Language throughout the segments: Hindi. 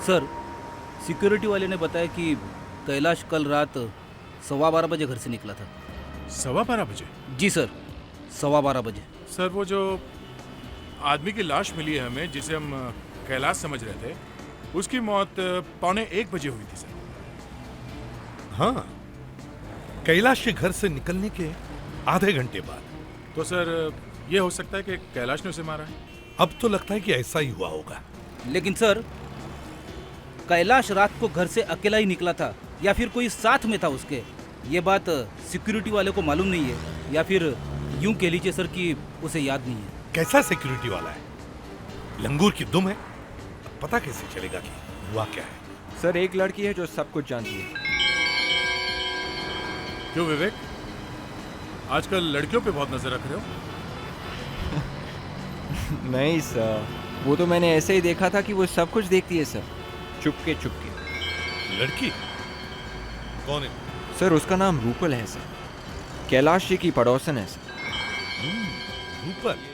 सर, सिक्योरिटी वाले ने बताया कि कैलाश कल रात 12:15 बजे घर से निकला था। 12:15 बजे? जी सर, 12:15 बजे। सर वो जो आदमी की लाश मिली है हमें, जिसे हम कैलाश समझ रहे थे, उसकी मौत 12:45 बजे हुई थी सर। हाँ, कैलाश के घर से निकलने के आधे घंटे बाद। तो सर ये हो सकता है कि कैलाश ने उसे मारा है। अब तो लगता है कि ऐसा ही हुआ होगा। लेकिन सर, कैलाश रात को घर से अकेला ही निकला था या फिर कोई साथ में था उसके, ये बात सिक्योरिटी वाले को मालूम नहीं है, या फिर यूं कह लीजिए सर कि उसे याद नहीं है। कैसा सिक्योरिटी वाला है? लंगूर की दुम है, पता कैसे चलेगा कि हुआ क्या है? सर एक लड़की है जो सब कुछ जानती है। क्यों विवेक, आजकल लड़कियों पे बहुत नजर रख रहे हो? नहीं सर, वो तो मैंने ऐसे ही देखा था कि वो सब कुछ देखती है सर, चुपके चुपके। लड़की कौन है? सर उसका नाम रूपल है सर, कैलाश जी की पड़ोसन है सर। रूपल?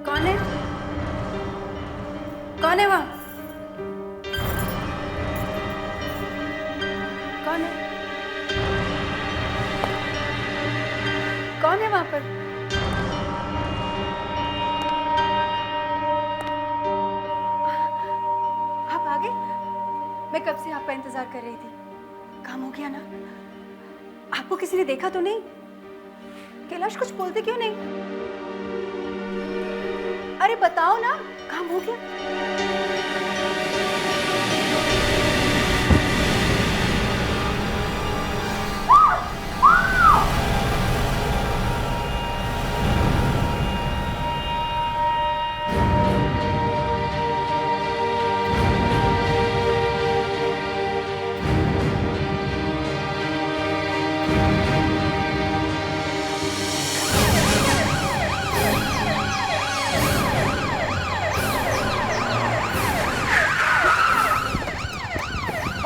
कौन है? कौन है वहाँ? कौन है? कौन है वहाँ पर? आप आ गए? मैं कब से आपका इंतजार कर रही थी। काम हो गया ना? आपको किसी ने देखा तो नहीं? कैलाश कुछ बोलते क्यों नहीं? अरे बताओ ना, काम हो गया?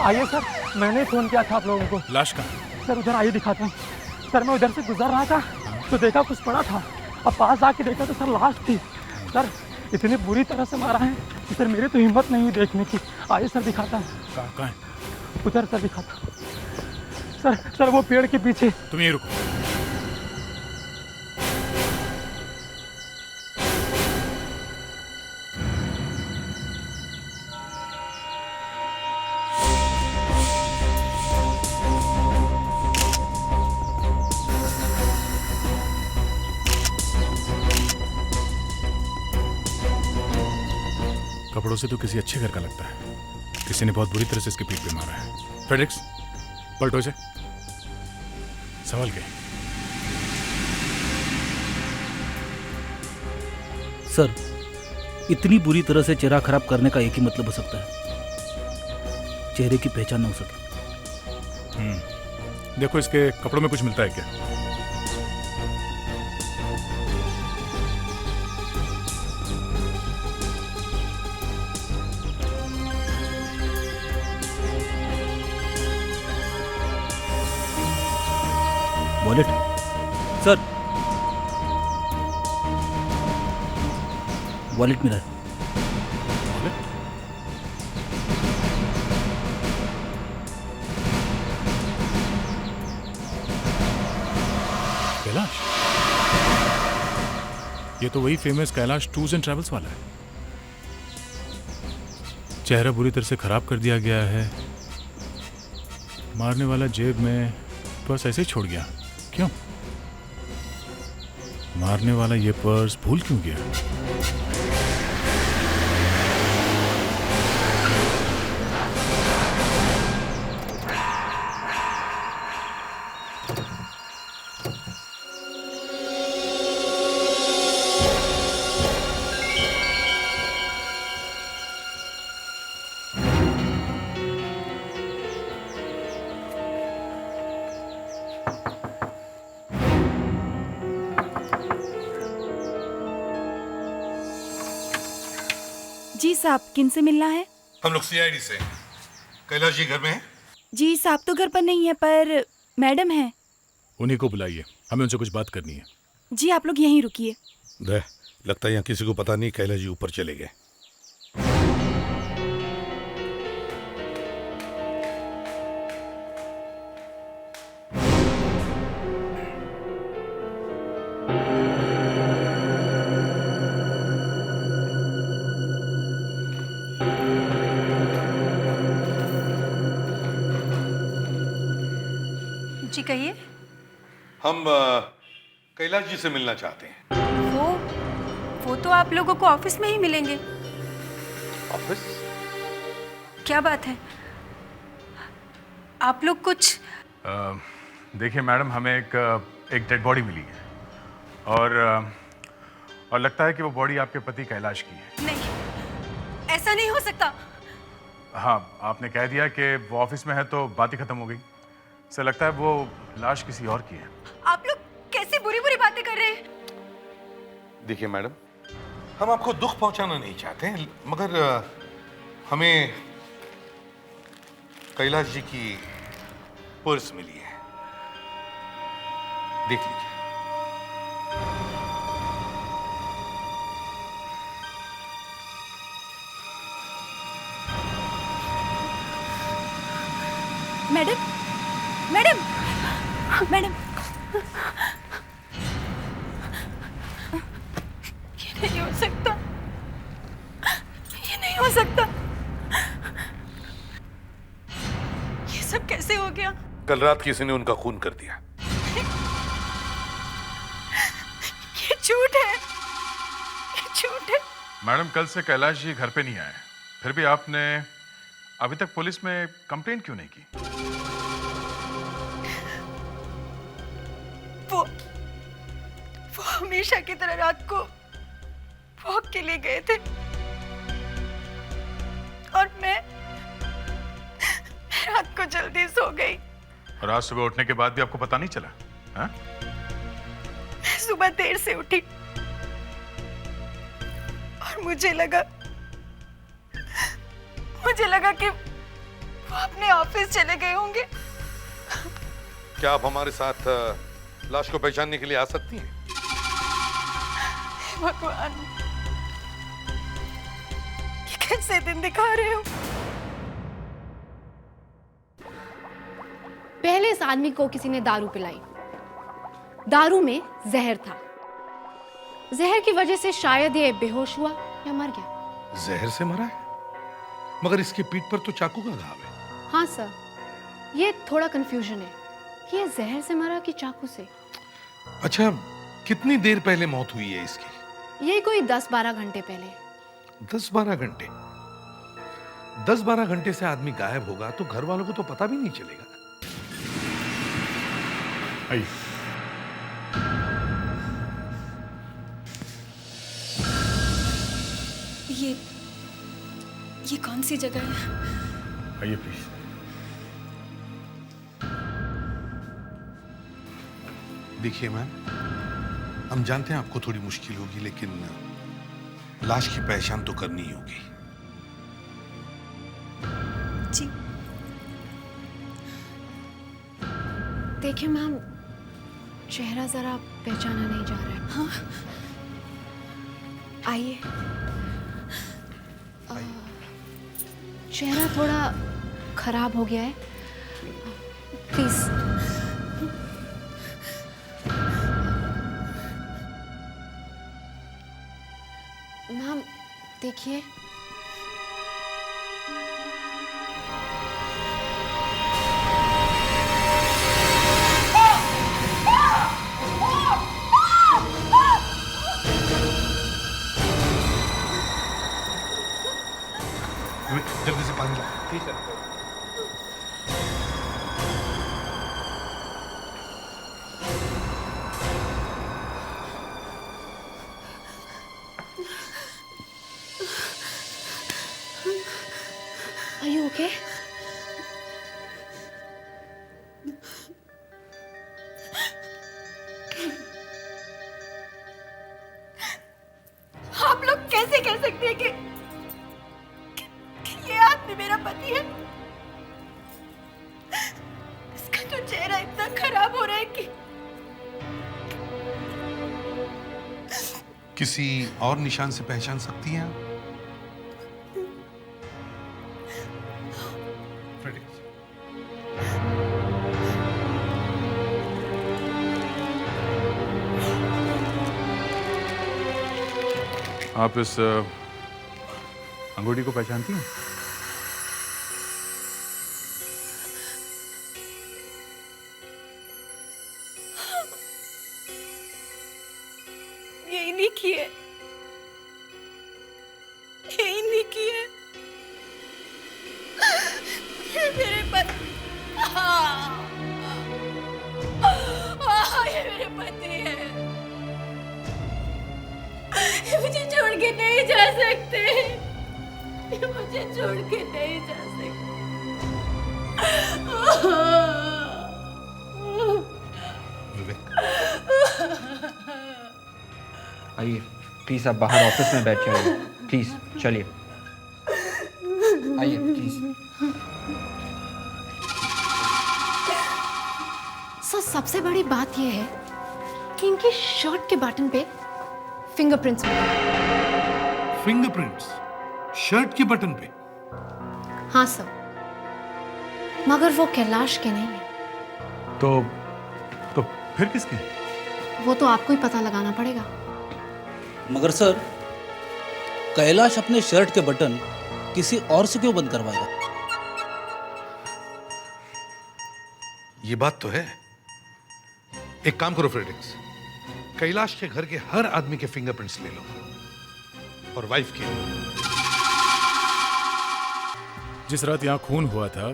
आइए सर, मैंने फोन किया था आप लोगों को। लाश कहाँ? सर उधर आइए दिखाता हूँ। सर मैं उधर से गुजर रहा था तो देखा कुछ पड़ा था, अब पास आके देखा तो सर लाश थी। सर इतनी बुरी तरह से मारा है कि सर मेरी तो हिम्मत नहीं हुई देखने की। आइए सर दिखाता हूँ। कहाँ है? उधर सर दिखाता हूँ। सर वो पेड़ के पीछे। तुम यहीं रुको। कपड़ों से तो किसी अच्छे घर का लगता है, किसी ने बहुत बुरी तरह से इसके पीठ पे मारा है। फ्रेडरिक्स, पलटो इसे। सवाल क्या है? सर, इतनी बुरी तरह से चेहरा खराब करने का एक ही मतलब हो सकता है, चेहरे की पहचान न हो सके। देखो इसके कपड़ों में कुछ मिलता है क्या? वॉलेट? सर, वॉलेट मिला है। कैलाश, ये तो वही famous Kailash tours and travels वाला है। चेहरा बुरी तरह से खराब कर दिया गया है, मारने वाला जेब में पर्स ऐसे ही छोड़ गया। क्यों? मारने वाला ये पर्स भूल क्यों गया? जी साहब, किन से मिलना है? हम लोग सीआईडी से। कैलाश जी घर में हैं? जी साहब तो घर पर नहीं है, पर मैडम है। उन्हीं को बुलाइए, हमें उनसे कुछ बात करनी है। जी आप लोग यहीं रुकिए। लगता है यहाँ किसी को पता नहीं कैलाश जी ऊपर चले गए। जी कहिए। हम कैलाश जी से मिलना चाहते हैं। वो तो आप लोगों को ऑफिस में ही मिलेंगे। ऑफिस? क्या बात है, आप लोग कुछ? देखिए मैडम, हमें एक डेड बॉडी मिली है और लगता है कि वो बॉडी आपके पति कैलाश की है। नहीं, ऐसा नहीं हो सकता। हाँ, आपने कह दिया कि वो ऑफिस में है तो बात ही खत्म हो गई। सर लगता है वो लाश किसी और की है। आप लोग कैसी बुरी बुरी बातें कर रहे हैं? देखिए मैडम, हम आपको दुख पहुंचाना नहीं चाहते हैं, मगर हमें कैलाश जी की पर्स मिली है, देख लीजिए। मैडम, मैडम, मैडम, ये नहीं हो सकता, ये नहीं हो सकता। ये सब कैसे हो गया? कल रात किसी ने उनका खून कर दिया। ये झूठ है, ये झूठ है। मैडम, कल से कैलाश जी घर पे नहीं आए, फिर भी आपने अभी तक पुलिस में कंप्लेंट क्यों नहीं की? वो हमेशा की तरह रात को वॉक के लिए गए थे और मैं रात को जल्दी सो गई। और आज सुबह उठने के बाद भी आपको पता नहीं चला? हाँ? मैं सुबह देर से उठी और मुझे लगा कि वो अपने ऑफिस चले गए होंगे। क्या आप हमारे साथ लाश को पहचानने के लिए आ सकती हैं? भगवान, ये कैसे दिन दिखा रहे हो? पहले इस आदमी को किसी ने दारू पिलाई। दारू में जहर था। जहर की वजह से शायद ये बेहोश हुआ या मर गया। जहर से मरा है? मगर इसके पीठ पर तो चाकू का घाव है। हाँ सर, ये थोड़ा कंफ्यूजन है कि ये जहर से मरा कि चाकू से। अच्छा, कितनी देर पहले मौत हुई है इसकी? ये कोई 10-12 घंटे पहले। 10-12 घंटे? 10-12 घंटे से आदमी गायब होगा तो घर वालों को तो पता भी नहीं चलेगा। आइए। ये कौन सी जगह है? आइए प्लीज। देखिए मैम, हम जानते हैं आपको थोड़ी मुश्किल होगी, लेकिन लाश की पहचान तो करनी ही होगी। जी। देखिए मैम, चेहरा जरा पहचाना नहीं जा रहा है। हाँ, आइए। चेहरा थोड़ा खराब हो गया है, प्लीज। मैम देखिए, जल्दी से पानी लाओ। ठीक है। Are you okay? आप लोग कैसे कह सकते हैं कि किसी और निशान से पहचान सकती हैं आप? फ्रेडेक्स, आप इस अंगूठी को पहचानती हैं? यही निकी है, यही निकी है। ये मेरे पति, ये मेरे पति है। ये मुझे छोड़ के नहीं जा सकते, ये मुझे छोड़ के नहीं जा सकते। विवेक, आइए प्लीज, आप बाहर ऑफिस में बैठ जाइए, प्लीज चलिए, आइए प्लीज। सर सबसे बड़ी बात यह है कि इनकी शर्ट के बटन पे फिंगरप्रिंट्स मिले। फिंगरप्रिंट्स शर्ट के बटन पे? हाँ सर, मगर वो कैलाश के नहीं है। तो फिर किसके? वो तो आपको ही पता लगाना पड़ेगा। मगर सर, कैलाश अपने शर्ट के बटन किसी और से क्यों बंद करवाएगा? ये बात तो है। एक काम करो फ्रेडेक्स, कैलाश के घर के हर आदमी के फिंगरप्रिंट्स ले लो और वाइफ के। जिस रात यहाँ खून हुआ था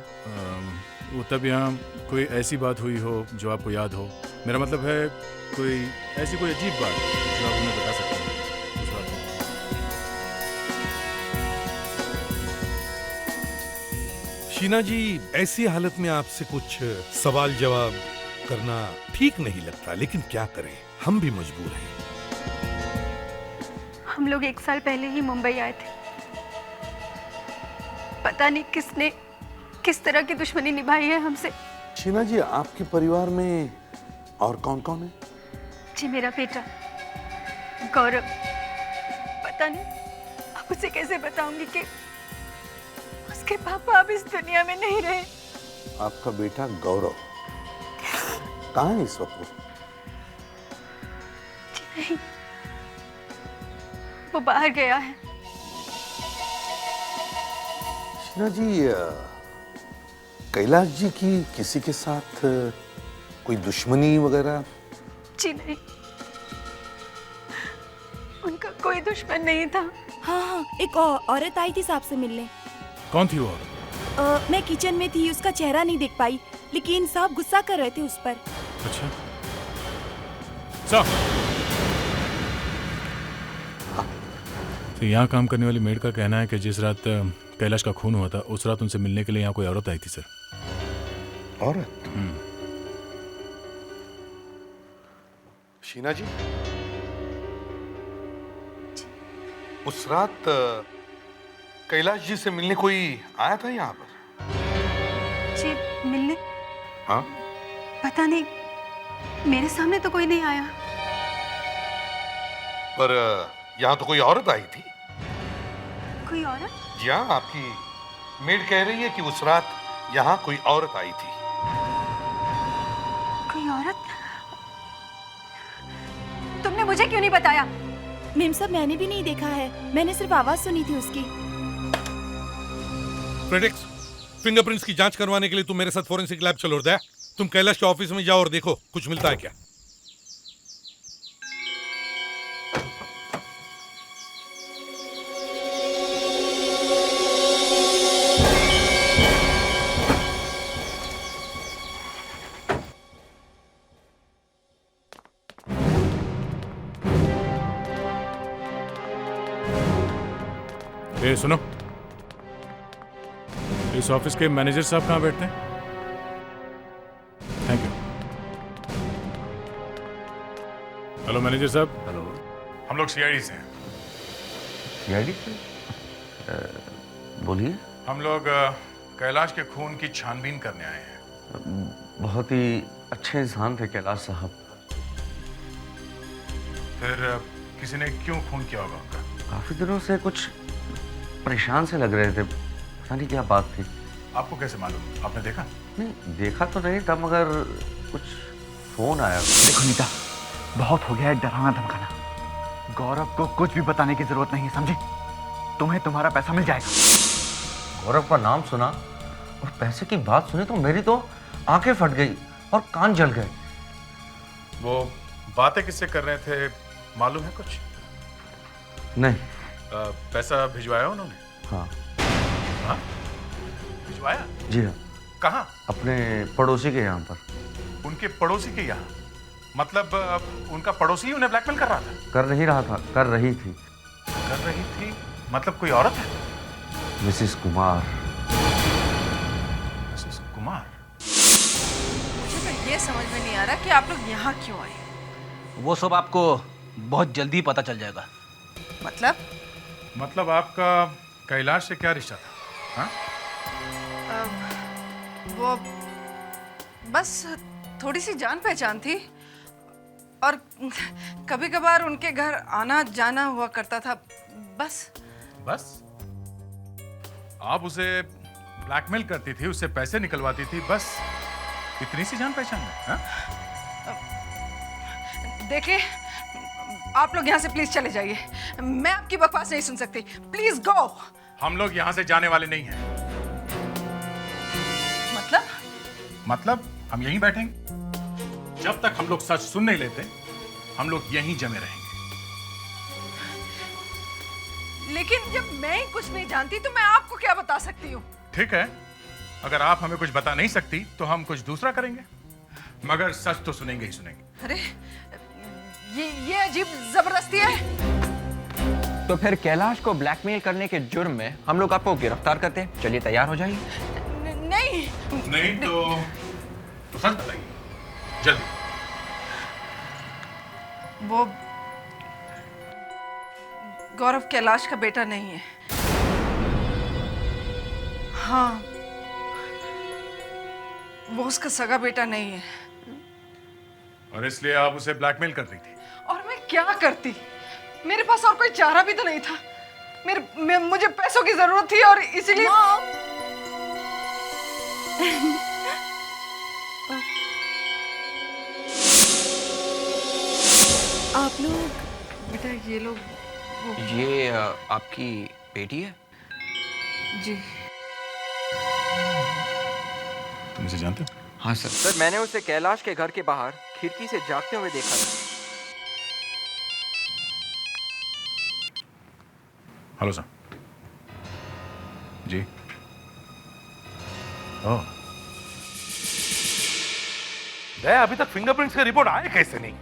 वो तब यहाँ कोई ऐसी बात हुई हो जो आपको याद हो? मेरा मतलब है कोई ऐसी कोई अजीब बात जो आप हमें बता सकते हैं उस रात को। शीना जी, ऐसी हालत में आपसे कुछ सवाल जवाब करना ठीक नहीं लगता, लेकिन क्या करें, हम भी मजबूर हैं। हम लोग 1 साल पहले ही मुंबई आए थे। पता नहीं किसने किस तरह की दुश्मनी निभाई है हमसे। शीना जी, आपके परिवार में और कौन कौन है? जी मेरा बेटा गौरव, पता नहीं अब उसे कैसे बताऊंगी कि उसके पापा अब इस दुनिया में नहीं रहे। आपका बेटा गौरव कहाँ है इस वक्त? जी नहीं, वो बाहर गया है। शीना जी, कैलाश जी की किसी के साथ कोई दुश्मनी वगैरह? जी नहीं, उनका कोई दुश्मन नहीं था। हाँ, एक औरत आई थी साहब से मिलने। कौन थी वो औरत? मैं किचन में थी, उसका चेहरा नहीं देख पाई, लेकिन साहब गुस्सा कर रहे थे उस पर। अच्छा साहब, तो यहाँ काम करने वाली मेड का कहना है कि जिस रात कैलाश का खून हुआ था उस रात उनसे मिलने के लिए यहाँ कोई औरत आई थी सर। औरत? शीना जी, उस रात कैलाश जी से मिलने कोई आया था यहाँ पर? जी मिलने? हाँ? पता नहीं, मेरे सामने तो कोई नहीं आया। पर यहाँ तो कोई औरत आई थी। कोई औरत? जी हाँ, आपकी मेड कह रही है कि उस रात यहाँ कोई औरत आई थी। कोई औरत? तुमने मुझे क्यों नहीं बताया? मेम साहब, मैंने भी नहीं देखा है, मैंने सिर्फ आवाज सुनी थी उसकी। फ्रेडेक्स, फिंगरप्रिंट्स की जांच करवाने के लिए तुम मेरे साथ फोरेंसिक लैब चलो। दया, तुम कैलाश के ऑफिस में जाओ और देखो कुछ मिलता है क्या। ए सुनो, इस ऑफिस के मैनेजर साहब कहाँ बैठते हैं? Thank you. हेलो मैनेजर साहब। हेलो, हम लोग सीआईडी से हैं। सीआईडी से? बोलिए। हम लोग कैलाश के खून की छानबीन करने आए हैं। बहुत ही अच्छे इंसान थे कैलाश साहब। फिर किसी ने क्यों खून किया होगा उनका? काफी दिनों से कुछ परेशान से लग रहे थे, पता नहीं क्या बात थी। आपको कैसे मालूम? आपने देखा? नहीं देखा तो नहीं था, मगर कुछ फोन आया। देखो नीता, बहुत हो गया है डराना धमकाना। गौरव को कुछ भी बताने की जरूरत नहीं है, समझी? तुम्हें तुम्हारा पैसा मिल जाएगा। गौरव का नाम सुना और पैसे की बात सुनी तो मेरी तो आंखें फट गई और कान जल गए। वो बातें किससे कर रहे थे मालूम है कुछ? नहीं। पैसा भिजवाया उन्होंने? हाँ। हाँ? भिजवाया? जी हाँ। कहाँ? अपने पड़ोसी के यहाँ पर। उनके पड़ोसी के यहाँ? मतलब उनका पड़ोसी उन्हें ब्लैकमेल कर रहा था? कर नहीं रहा था, कर रही थी। कर रही थी? मतलब कोई औरत है? मिसेस कुमार। मिसेस कुमार? मुझे तो ये समझ में नहीं आ रहा कि आप लोग यहाँ क्यों आए। वो सब आपको बहुत जल्दी पता चल जाएगा। मतलब आपका कैलाश से क्या रिश्ता था? हाँ? वो बस थोड़ी सी जान पहचान थी और कभी कभार उनके घर आना जाना हुआ करता था, बस। बस? आप उसे ब्लैकमेल करती थी, उससे पैसे निकलवाती थी, बस इतनी सी जान पहचान है? हाँ? देखिए, आप लोग यहाँ से प्लीज चले जाइए, मैं आपकी बकवास नहीं सुन सकती। Please go. हम लोग यहाँ से जाने वाले नहीं हैं। मतलब हम यहीं बैठेंगे जब तक हम लोग सच सुन नहीं लेते। हम लोग यहीं जमे रहेंगे। लेकिन जब मैं ही कुछ नहीं जानती तो मैं आपको क्या बता सकती हूँ? ठीक है, अगर आप हमें कुछ बता नहीं सकती तो हम कुछ दूसरा करेंगे, मगर सच तो सुनेंगे ही सुनेंगे। अरे ये अजीब जबरदस्ती है। तो फिर कैलाश को ब्लैकमेल करने के जुर्म में हम लोग आपको गिरफ्तार करते हैं। चलिए तैयार हो जाइए। नहीं तो सच बताइए जल्दी। वो गौरव कैलाश का बेटा नहीं है। हाँ, वो उसका सगा बेटा नहीं है। और इसलिए आप उसे ब्लैकमेल कर रही थी? और मैं क्या करती? मेरे पास और कोई चारा भी तो नहीं था। मुझे पैसों की जरूरत थी और इसीलिए। आप लोग बेटा, ये लोग ये आपकी बेटी है? जी। तुम इसे जानते हो? हाँ सर, मैंने उसे कैलाश के घर के बाहर खिड़की से जागते हुए देखा था। Hello sir. जी। ओह, अभी तक फिंगरप्रिंट्स का रिपोर्ट आए कैसे नहीं?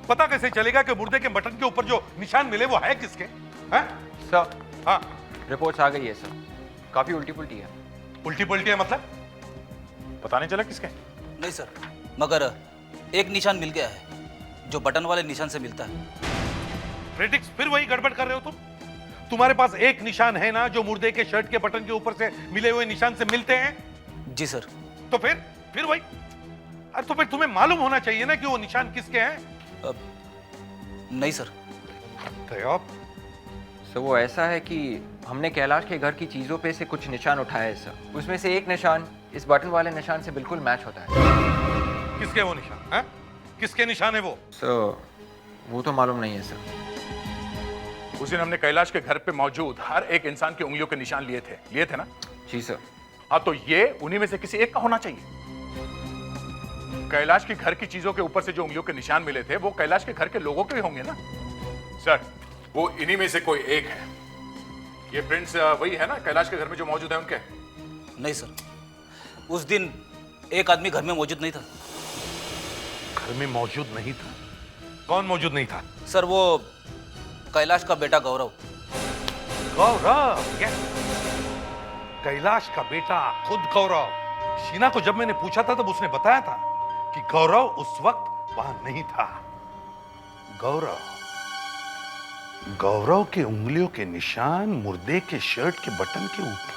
पता कैसे चलेगा कि मुर्दे के बटन के ऊपर जो निशान मिले वो है किसके? हैं? सर, हाँ, रिपोर्ट्स आ गई है सर। काफी उल्टी पुल्टी है। उल्टी पुल्टी है मतलब? पता नहीं चला किसके? नहीं सर, मगर एक निशान मिल गया है जो बटन वाले निशान से मिलता है। फ्रेडिक्स, फिर वही गड़बड़ कर रहे हो तुम? तुम्हारे पास एक निशान है ना जो मुर्दे के शर्ट के बटन के ऊपर से मिले हुए निशान से मिलते हैं? जी सर। तो फिर वही। अरे तो फिर तुम्हें मालूम होना चाहिए ना कि वो निशान किसके हैं? नहीं सर। सर वो ऐसा है कि हमने कैलाश के घर की चीजों पे से कुछ निशान उठाए हैं सर। उसमें से एक निशान इस बटन वाले निशान से बिल्कुल मैच होता है। किसके वो निशान है? किसके निशान है वो? सर वो तो मालूम नहीं है सर। उस दिन हमने कैलाश के घर पे मौजूद हर एक इंसान की उंगलियों के निशान लिए थे ना? जी सर। हाँ, तो ये उन्हीं में से किसी एक का होना चाहिए। कैलाश के घर की चीजों के ऊपर से जो उंगलियों के निशान मिले थे वो कैलाश के घर के लोगों के भी होंगे ना? सर, वो इन्हीं में से कोई एक है। ये प्रिंट्स वही है ना कैलाश के घर में जो मौजूद है उनके? नहीं सर, उस दिन एक आदमी घर में मौजूद नहीं था। घर में मौजूद नहीं था? कौन मौजूद नहीं था? सर वो कैलाश का बेटा गौरव। गौरव? कैलाश का बेटा खुद गौरव। शीना को जब मैंने पूछा था तब उसने बताया था कि गौरव उस वक्त वहां नहीं था। गौरव के उंगलियों के निशान मुर्दे के शर्ट के बटन के ऊपर।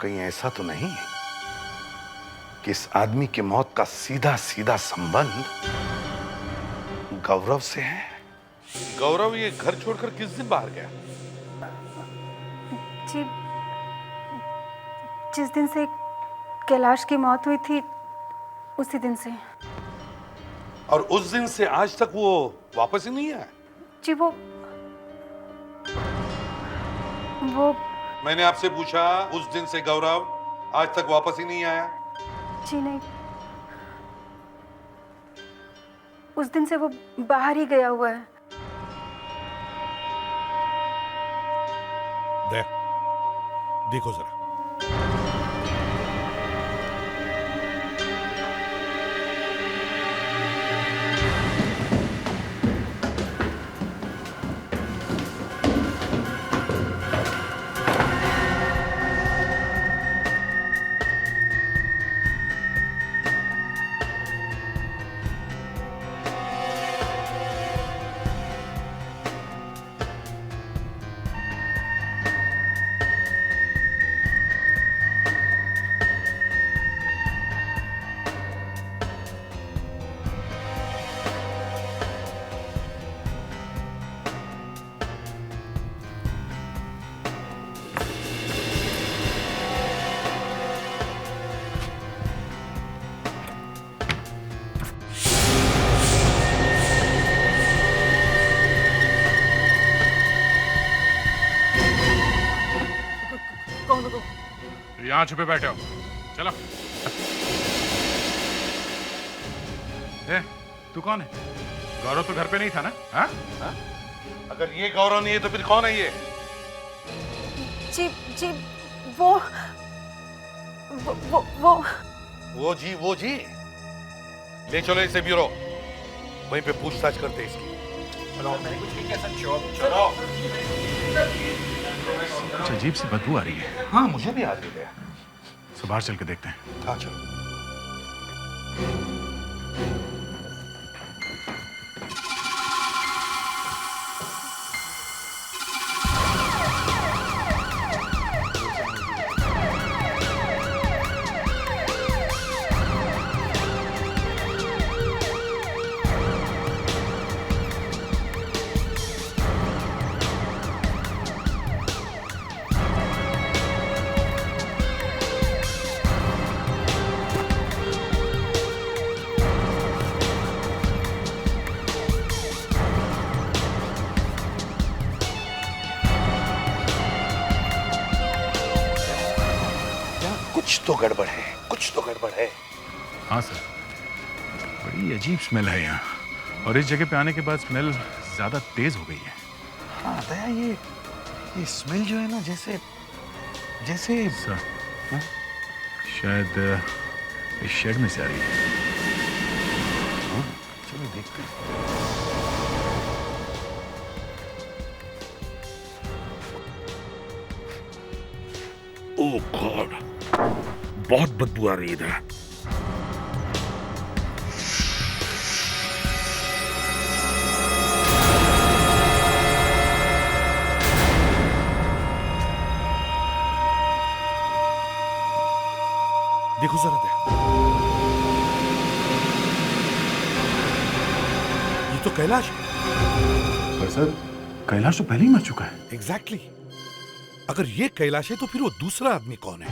कहीं ऐसा तो नहीं कि इस आदमी की मौत का सीधा सीधा संबंध गौरव से है? गौरव ये घर छोड़कर किस दिन बाहर गया? जी, जिस दिन से कैलाश की मौत हुई थी उसी दिन से। और उस दिन से आज तक वो वापस ही नहीं आया? जी वो मैंने आपसे पूछा, उस दिन से गौरव आज तक वापस ही नहीं आया? जी नहीं, उस दिन से वो बाहर ही गया हुआ है। देखो जरा। यहाँ छुपे बैठे हो, चलो। ए, तू कौन है? गौरव तो घर पे नहीं था ना? हाँ? अगर ये गौरव नहीं है तो फिर कौन है ये? जी जी वो वो जी ले चलो इसे ब्यूरो, वहीं पे पूछताछ करते इसकी। मैंने कुछ नहीं किया सर। चलो। कुछ अजीब सी बदबू आ रही है। हाँ मुझे भी आ रही है। तो बाहर चल के देखते हैं। हाँ चलो। कुछ तो गड़बड़ है, कुछ तो गड़बड़ है। हाँ सर, बड़ी अजीब स्मेल है यहाँ, और इस जगह पे आने के बाद स्मेल ज्यादा तेज हो गई है। हाँ दया, ये स्मेल जो है ना, जैसे सर, शायद इस शेड में से आ रही है। चलो देखते हैं। ओह गॉड, बहुत बदबू आ रही है इधर। देखो जरा दया, ये तो कैलाश है। पर सर, कैलाश तो पहले ही मर चुका है। एग्जैक्टली। अगर ये कैलाश है तो फिर वो दूसरा आदमी कौन है?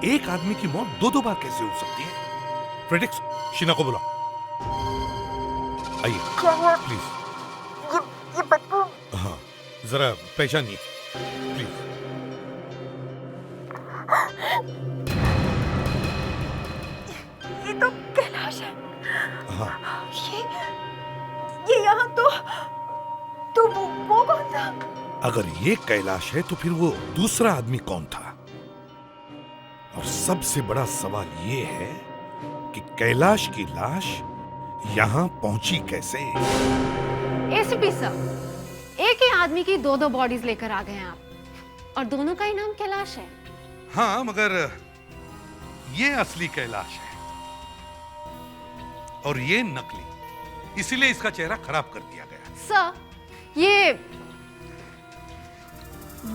एक आदमी की मौत दो बार कैसे हो सकती है? फ्रेडिक्स, शीना को बुलाओ। आइए प्लीज। ये बदबू। हाँ जरा पहचानिए प्लीज। ये तो कैलाश है। हाँ ये यहाँ तो वो कौन था? अगर ये कैलाश है तो फिर वो दूसरा आदमी कौन था? और सबसे बड़ा सवाल ये है कि कैलाश की लाश यहां पहुंची कैसे? एसीपी सर, एक ही आदमी की दो बॉडीज लेकर आ गए हैं आप, और दोनों का ही नाम कैलाश है। हाँ मगर ये असली कैलाश है और ये नकली, इसीलिए इसका चेहरा खराब कर दिया गया। सर, ये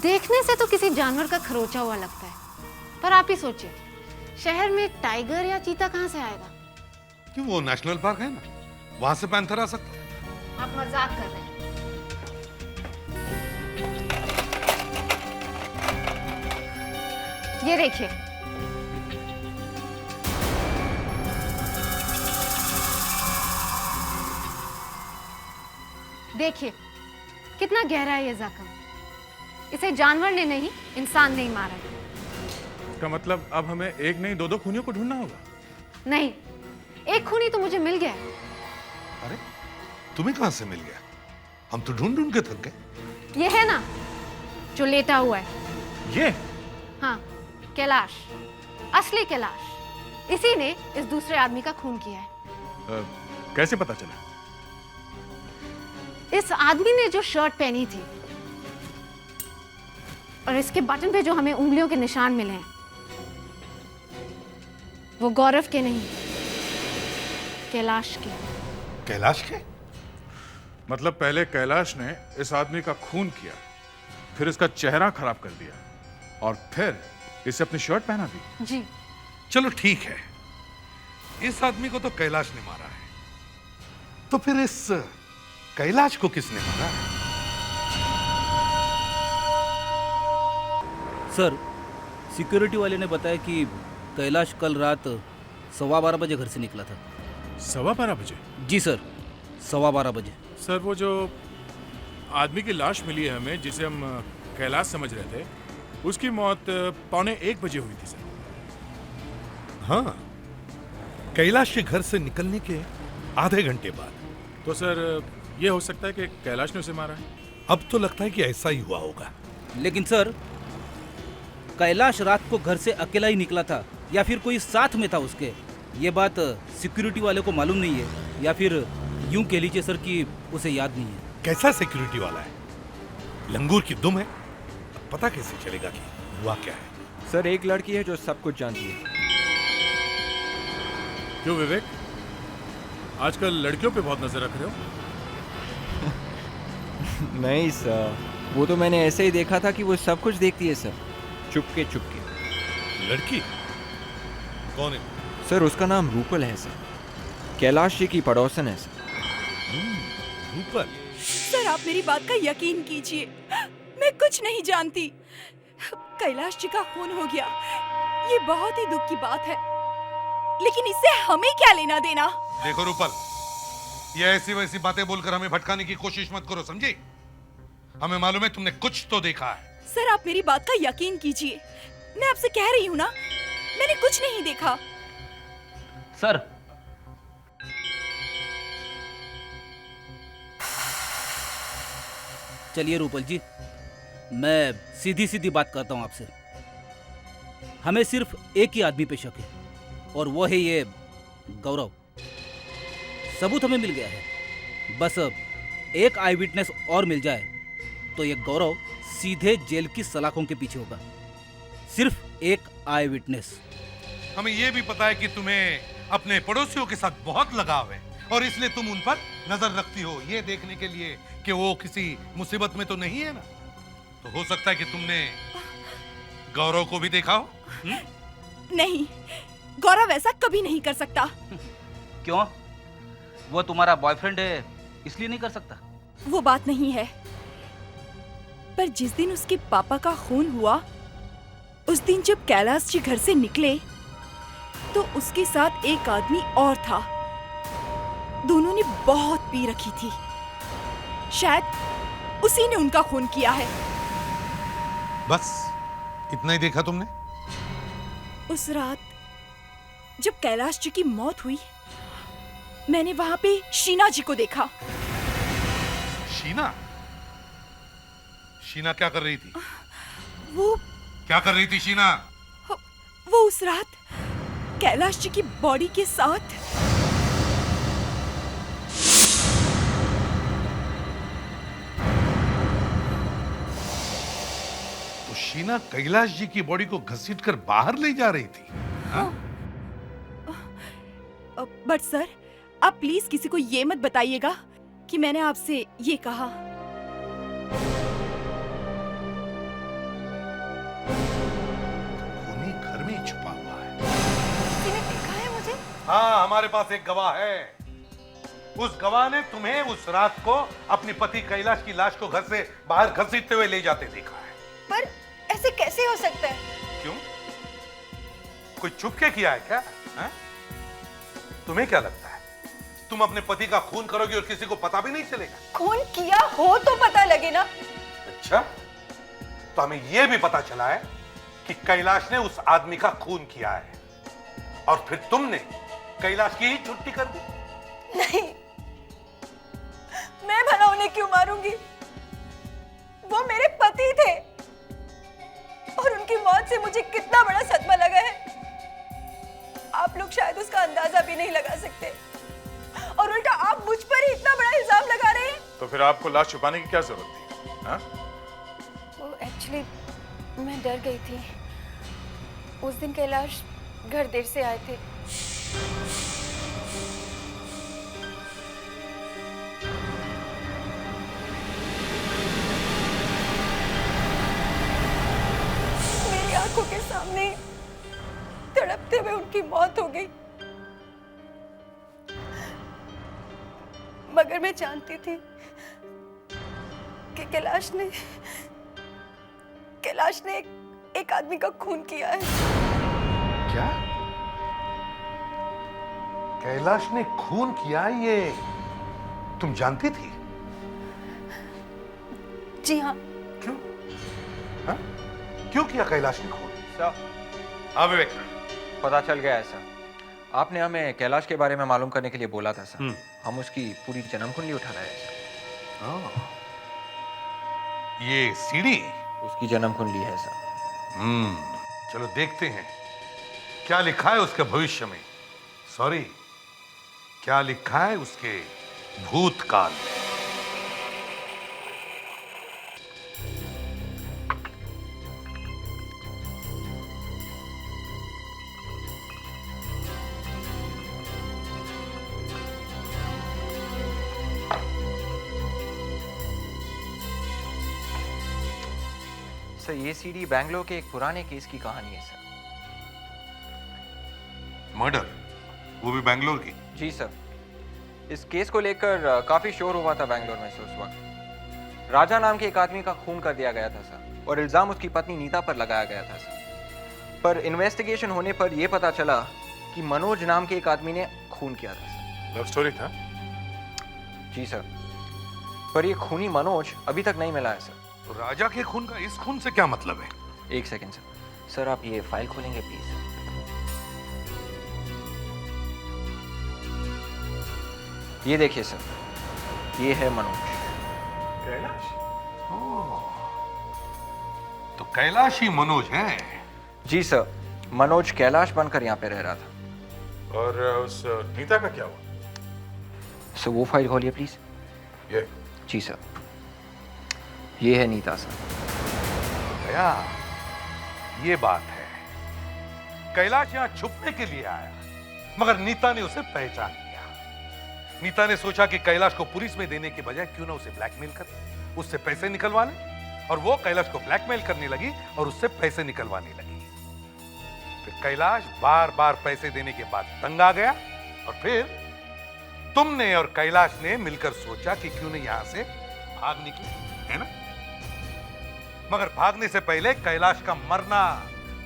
देखने से तो किसी जानवर का खरोचा हुआ लगता है, पर आप ही सोचिए, शहर में टाइगर या चीता कहां से आएगा? क्यों, वो नेशनल पार्क है ना। वहां से पैंथर आ सकता है? आप मजाक कर रहे हैं। ये देखिए, देखिए कितना गहरा है ये जख्म। इसे जानवर ने नहीं, इंसान ने ही मारा है। इसका मतलब अब हमें एक नहीं दो खूनियों को ढूंढना होगा। नहीं, एक खूनी तो मुझे मिल गया है। अरे तुम्हें कहां से मिल गया? हम तो ढूंढ ढूंढ के थक गए। ये है ना जो लेटा हुआ है, ये? हाँ, कैलाश, असली कैलाश। इसी ने इस दूसरे आदमी का खून किया है। कैसे पता चला? इस आदमी ने जो शर्ट पहनी थी और इसके बटन पे जो हमें उंगलियों के निशान मिले हैं, वो गौरव के नहीं, कैलाश के। कैलाश के? मतलब पहले कैलाश ने इस आदमी का खून किया, फिर इसका चेहरा खराब कर दिया और फिर इसे अपनी शर्ट पहना दी। जी। चलो ठीक है, इस आदमी को तो कैलाश ने मारा है, तो फिर इस कैलाश को किसने मारा है? सर, सिक्योरिटी वाले ने बताया कि कैलाश कल रात 12:15 बजे घर से निकला था। 12:15 बजे? जी सर, 12:15 बजे। सर, वो जो आदमी की लाश मिली है हमें, जिसे हम कैलाश समझ रहे थे, उसकी मौत 12:45 बजे हुई थी सर। हाँ, कैलाश के घर से निकलने के आधे घंटे बाद। तो सर, ये हो सकता है कि कैलाश ने उसे मारा है। अब तो लगता है कि ऐसा ही हुआ होगा। लेकिन सर, कैलाश रात को घर से अकेला ही निकला था या फिर कोई साथ में था उसके, ये बात सिक्योरिटी वाले को मालूम नहीं है, या फिर यूं कह लीजिए सर कि उसे याद नहीं है। कैसा सिक्योरिटी वाला है? लंगूर की दुम है, पता कैसे चलेगा कि हुआ क्या है? सर, एक लड़की है जो सब कुछ जानती है। क्यों विवेक, आजकल लड़कियों पे बहुत नजर रख रहे हो? नहीं सर, वो तो मैंने ऐसे ही देखा था कि वो सब कुछ देखती है सर, चुपके चुपके। लड़की कौन है? सर, उसका नाम रूपल है सर, कैलाश जी की पड़ोसन है सर। रूपल? सर, आप मेरी बात का यकीन कीजिए, मैं कुछ नहीं जानती। कैलाश जी का खून हो गया, ये बहुत ही दुख की बात है, लेकिन इससे हमें क्या लेना देना? देखो रूपल, ये ऐसी वैसी बातें बोलकर हमें भटकाने की कोशिश मत करो, समझे? हमें मालूम है तुमने कुछ तो देखा है। सर, आप मेरी बात का यकीन कीजिए, मैं आपसे कह रही हूँ ना, मैंने कुछ नहीं देखा। सर, चलिए रूपल जी, मैं सीधी सीधी बात करता हूँ आपसे। हमें सिर्फ एक ही आदमी पे शक है, और वो है ये गौरव। सबूत हमें मिल गया है, बस एक आई विटनेस और मिल जाए तो ये गौरव सीधे जेल की सलाखों के पीछे होगा। सिर्फ एक आई विटनेस। हमें यह भी पता है कि तुम्हें अपने पड़ोसियों के साथ बहुत लगाव है, और इसलिए तुम उन पर नजर रखती हो, ये देखने के लिए कि वो किसी मुसीबत में तो नहीं है ना। तो हो सकता है कि तुमने गौरव को भी देखा हो। नहीं, गौरव ऐसा कभी नहीं कर सकता। क्यों? वो तुम्हारा बॉयफ्रेंड है, इसलिए नहीं कर सकता? वो बात नहीं है, पर जिस दिन उसके पापा का खून हुआ, उस दिन जब कैलाश जी घर से निकले तो उसके साथ एक आदमी और था। दोनों ने बहुत पी रखी थी, शायद उसी ने उनका खून किया है। बस इतना ही देखा तुमने? उस रात जब कैलाश जी की मौत हुई, मैंने वहां पे शीना जी को देखा। शीना? शीना क्या कर रही थी? वो क्या कर रही थी शीना? वो उस रात कैलाश जी की बॉडी के साथ। तो शीना कैलाश जी की बॉडी को घसीटकर बाहर ले जा रही थी? हाँ? बट सर, आप प्लीज किसी को ये मत बताइएगा कि मैंने आपसे ये कहा। खूनी घर में ही छुपा हुआ है। किसी ने देखा है मुझे? हाँ, हमारे पास एक गवाह है। उस गवाह ने तुम्हें उस रात को अपनी पति कैलाश की लाश को घर से बाहर घसीटते हुए ले जाते देखा है। पर ऐसे कैसे हो सकता है? क्यों? कोई छुप के किया है क्या? है? तुम्हें क्या लगता है तुम अपने पति का खून करोगे और किसी को पता भी नहीं चलेगा? खून किया हो तो पता लगे ना। अच्छा, तो हमें यह भी पता चला है कि कैलाश ने उस आदमी का खून किया है और फिर तुमने कैलाश की ही छुट्टी कर दी। नहीं, मैं भला उन्हें क्यों मारूंगी? वो मेरे पति थे और उनकी मौत से मुझे कितना बड़ा सदमा लगा है, आप लोग शायद उसका अंदाजा भी नहीं लगा सकते। और उल्टा आप मुझ पर ही इतना बड़ा इल्जाम लगा रहे हैं। तो फिर आपको लाश छुपाने की क्या जरूरत थी? हाँ? वो एक्चुअली मैं डर गई थी। उस दिन कैलाश घर देर से आए थे। मेरी आंखों के सामने तड़पते हुए उनकी मौत हो गई। मगर मैं जानती थी कि कैलाश ने एक आदमी का खून किया है। क्या? कैलाश ने खून किया ये तुम जानती थी? जी हाँ। क्यों? हाँ? क्यों किया कैलाश ने खून? सर, हाँ विवेक, पता चल गया है सर। आपने हमें कैलाश के बारे में मालूम करने के लिए बोला था सर। हम उसकी पूरी जन्म कुंडली उठा रहे हैं सर। ये सीढ़ी उसकी जन्म कुंडली है सर। चलो देखते हैं क्या लिखा है उसके भविष्य में। सॉरी, क्या लिखा है उसके भूतकाल में। सर, ये सीडी बैंगलोर के एक पुराने केस की कहानी है सर। मर्डर, वो भी बैंगलोर की? जी सर। इस केस को लेकर काफी शोर हुआ था बैंगलोर में सर उस वक्त। राजा नाम के एक आदमी का खून कर दिया गया था सर और इल्जाम उसकी पत्नी नीता पर लगाया गया था सर। पर इन्वेस्टिगेशन होने पर यह पता चला कि मनोज नाम के एक आदमी ने खून किया था सर। लव स्टोरी था? जी सर, पर ये खूनी मनोज अभी तक नहीं मिला है सर। तो राजा के खून का इस खून से क्या मतलब है? एक सेकेंड सर। सर, आप ये फाइल खोलेंगे प्लीज? ये देखिए सर, ये है मनोज। कैलाश? तो कैलाश ही मनोज है? जी सर, मनोज कैलाश बनकर यहाँ पे रह रहा था। और उस नीता का क्या हुआ? सर, वो फाइल खोलिए प्लीज। ये? जी सर, ये है नीता सर। गया, ये बात है। कैलाश यहाँ छुपने के लिए आया, मगर नीता ने उसे पहचान लिया। नीता ने सोचा कि कैलाश को पुलिस में देने के बजाय क्यों ना उसे ब्लैकमेल करे, उससे पैसे निकलवा ले। और वो कैलाश को ब्लैकमेल करने लगी और उससे पैसे निकलवाने लगी। फिर कैलाश बार बार पैसे देने के बाद तंग आ गया और फिर तुमने और कैलाश ने मिलकर सोचा कि क्यों नहीं यहां से भाग निकले, है ना? मगर भागने से पहले कैलाश का मरना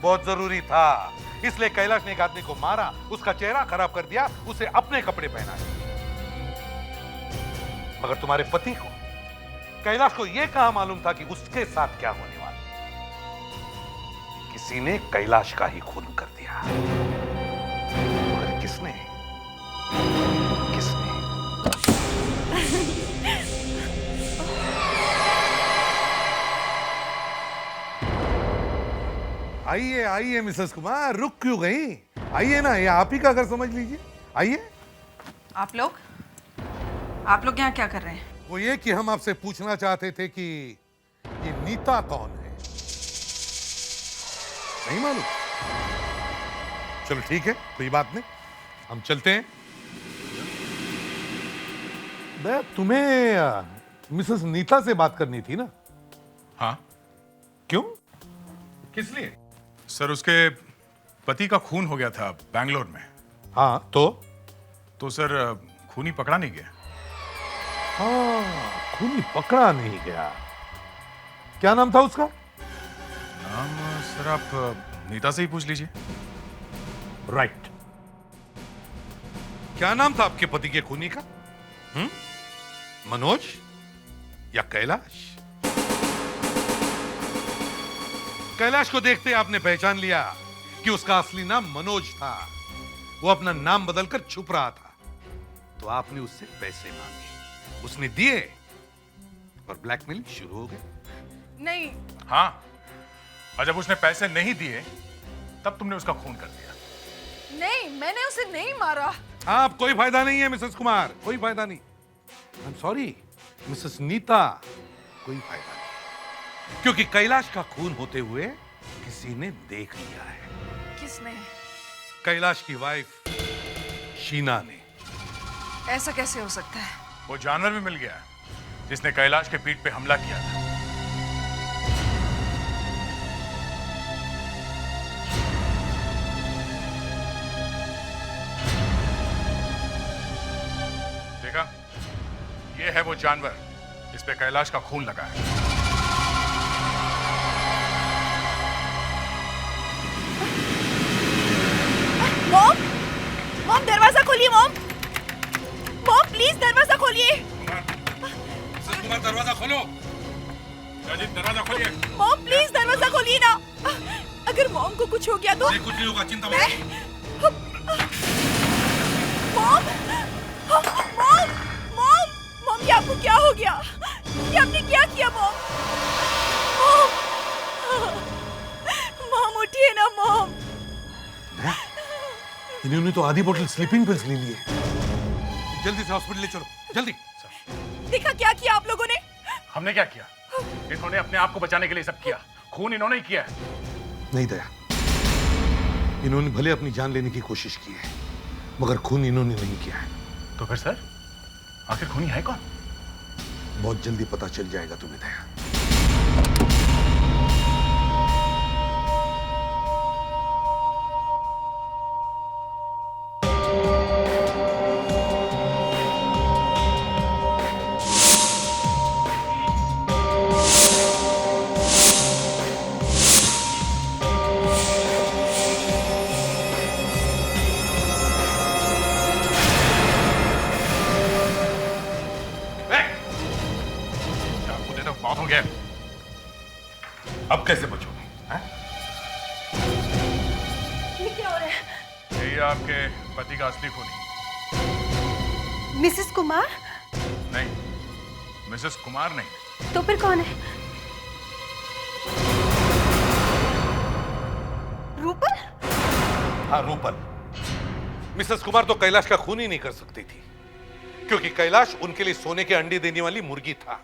बहुत जरूरी था, इसलिए कैलाश ने एक आदमी को मारा, उसका चेहरा खराब कर दिया, उसे अपने कपड़े पहनाए। मगर तुम्हारे पति को, कैलाश को यह कहां मालूम था कि उसके साथ क्या होने वाला? किसी ने कैलाश का ही खून कर दिया। मगर किसने? किसने? आइए आइए मिसेस कुमार, रुक क्यों गई? आइए ना, ये आप ही का घर समझ लीजिए, आइए। आप लोग यहाँ क्या कर रहे हैं? वो ये कि हम आपसे पूछना चाहते थे कि ये नीता कौन है? नहीं मालूम? चलो ठीक है, कोई बात नहीं, हम चलते हैं। तुम्हें मिसेस नीता से बात करनी थी ना? हाँ। क्यों? किस लिए? सर, उसके पति का खून हो गया था बैंगलोर में। हाँ, तो सर, खूनी पकड़ा नहीं गया। हाँ, खूनी पकड़ा नहीं गया। क्या नाम था उसका? नाम सर आप नीता से ही पूछ लीजिए। राइट। क्या नाम था आपके पति के खूनी का? मनोज या कैलाश? कैलाश को देखते आपने पहचान लिया कि उसका असली नाम मनोज था। वो अपना नाम बदलकर छुप रहा था, तो आपने उससे पैसे मांगे, उसने दिए और ब्लैकमेलिंग शुरू हो गई। नहीं। हाँ, और जब उसने पैसे नहीं दिए तब तुमने उसका खून कर दिया। नहीं, मैंने उसे नहीं मारा। आप कोई फायदा नहीं है मिसेस कुमार, कोई फायदा नहीं। I am sorry Mrs Neeta, कोई फायदा नहीं, क्योंकि कैलाश का खून होते हुए किसी ने देख लिया है। किसने? कैलाश की वाइफ शीना ने। ऐसा कैसे हो सकता है? वो जानवर भी मिल गया जिसने कैलाश के पीठ पे हमला किया था। देखा, ये है वो जानवर जिस पे कैलाश का खून लगा है। मॉम, मॉम दरवाजा खोलिए मॉम। मॉम प्लीज दरवाजा खोलिए। मिसेस कुमार दरवाजा खोलो। दरवाजा खोलिए। मॉम प्लीज दरवाजा खोलिए ना। अगर मॉम को कुछ हो गया तो? कुछ नहीं होगा, चिंता मत करो। मॉम, मॉम, मॉम, मॉम ये आपको क्या हो गया? ये आपने क्या किया मॉम? मॉम उठिए ना मॉम। इन्होंने तो आधी बोतल स्लीपिंग पिल्स ले लिए। जल्दी से हॉस्पिटल ले चलो, जल्दी। देखा क्या किया आप लोगों ने? हमने क्या किया? इन्होंने अपने आप को बचाने के लिए सब किया। खून इन्होंने ही किया है। नहीं दया, इन्होंने भले अपनी जान लेने की कोशिश की है, मगर खून इन्होंने नहीं किया है। तो फिर सर आखिर खूनी है कौन? बहुत जल्दी पता चल जाएगा तुम्हें दया। बहुत हो गया। अब कैसे बचोगे? ये क्या हो रहा है? यही आपके पति का असली खूनी। मिसेस कुमार? नहीं, मिसेस कुमार नहीं। तो फिर कौन है? रूपल? हाँ, रूपल। मिसेस कुमार तो कैलाश का खून ही नहीं कर सकती थी, क्योंकि कैलाश उनके लिए सोने के अंडे देने वाली मुर्गी था।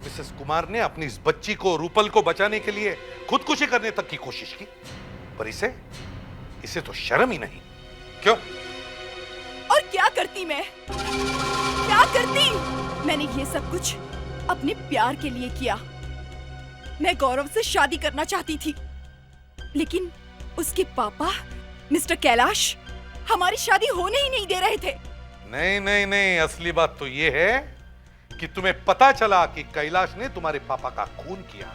मिसेस कुमार ने अपनी इस बच्ची को, रूपल को बचाने के लिए खुदकुशी करने तक की कोशिश की, पर इसे तो शर्म ही नहीं। क्यों? और क्या करती मैं? क्या करती? मैंने ये सब कुछ अपने प्यार के लिए किया। मैं गौरव से शादी करना चाहती थी, लेकिन उसके पापा मिस्टर कैलाश हमारी शादी होने ही नहीं दे रहे थे। नहीं नहीं नहीं, असली बात तो ये है कि तुम्हें पता चला कि कैलाश ने तुम्हारे पापा का खून किया,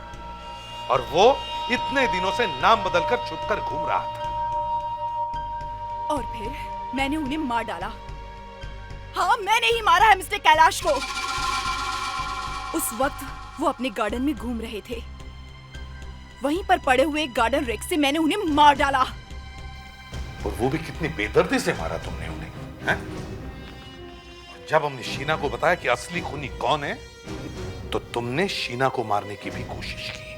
और वो इतने दिनों से नाम बदलकर छुपकर घूम रहा था। और फिर मैंने उन्हें मार डाला। हाँ, मैंने ही मारा है मिस्टर कैलाश को। उस वक्त वो अपने गार्डन में घूम रहे थे। वहीं पर पड़े हुए गार्डन रेक से मैंने उन्हें मार डाला। और वो भी कितनी बेदर्दी से मारा तुमने उन्हें, हैं? जब हमने शीना को बताया कि असली खूनी कौन है, तो तुमने शीना को मारने की भी कोशिश की।